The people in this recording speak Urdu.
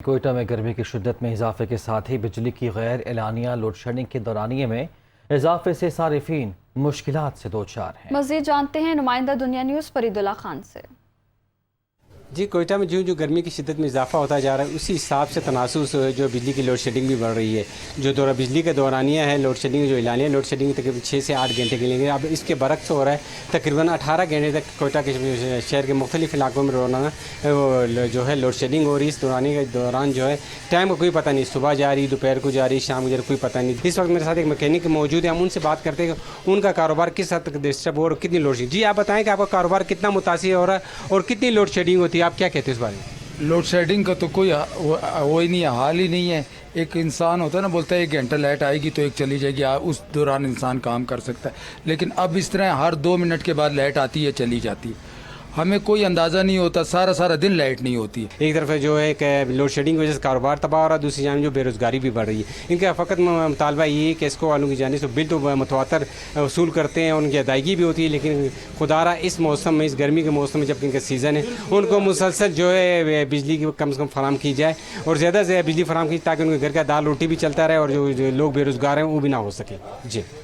کوئٹہ میں گرمی کی شدت میں اضافے کے ساتھ ہی بجلی کی غیر اعلانیہ لوڈ شیڈنگ کے دورانیے میں اضافے سے صارفین مشکلات سے دوچار ہیں۔ مزید جانتے ہیں نمائندہ دنیا نیوز فرید اللہ خان سے۔ جی، کوئٹہ میں جو گرمی کی شدت میں اضافہ ہوتا جا رہا ہے اسی حساب سے تناسب سے جو بجلی کی لوڈ شیڈنگ بھی بڑھ رہی ہے۔ جو دورہ بجلی کا دورانیہ ہے لوڈ شیڈنگ جو اعلانیہ لوڈ شیڈنگ تقریباً 6 سے 8 گھنٹے کے لیے، اب اس کے برعکس ہو رہا ہے تقریباً 18 گھنٹے تک کوئٹہ کے شہر کے مختلف علاقوں میں روزانہ جو ہے لوڈ شیڈنگ ہو رہی ہے۔ اس دورانیے کے دوران جو ہے ٹائم کا کوئی پتہ نہیں، صبح جا رہی، دوپہر کو جا رہی، شام کو جا رہی، کوئی پتہ نہیں۔ اس وقت میرے ساتھ ایک میکینک موجود ہے، ہم ان سے بات کرتے ہیں کہ ان کا کاروبار کس حد تک ڈسٹرب ہو رہا ہے، کتنی لوڈ شیڈنگ۔ جی آپ بتائیں کہ آپ کا کاروبار کتنا متاثر ہو رہا ہے اور کتنی لوڈ شیڈنگ ہوتی ہے، آپ کیا کہتے ہیں اس بارے میں؟ لوڈ شیڈنگ کا تو کوئی وہی نہیں ہے، حال ہی نہیں ہے۔ ایک انسان ہوتا ہے نا، بولتا ہے 1 گھنٹہ لائٹ آئے گی تو ایک چلی جائے گی، اس دوران انسان کام کر سکتا ہے، لیکن اب اس طرح ہر 2 منٹ کے بعد لائٹ آتی ہے چلی جاتی ہے، ہمیں کوئی اندازہ نہیں ہوتا، سارا دن لائٹ نہیں ہوتی ہے۔ ایک طرف جو ہے کہ لوڈ شیڈنگ کی وجہ سے کاروبار تباہ ہو رہا ہے، دوسری جانب جو بے روزگاری بھی بڑھ رہی ہے۔ ان کا فقط مطالبہ یہ ہے کہ اسکو والوں کی جانب سے بل تو متواتر وصول کرتے ہیں، ان کی ادائیگی بھی ہوتی ہے، لیکن خدارہ اس موسم میں، اس گرمی کے موسم میں جب ان کا سیزن ہے، ان کو مسلسل جو ہے بجلی کی کم سے کم فراہم کی جائے اور زیادہ سے زیادہ بجلی فراہم کی تاکہ ان کے گھر کا دال روٹی بھی چلتا رہے اور جو لوگ بے روزگار ہیں وہ بھی نہ ہو سکے۔ جی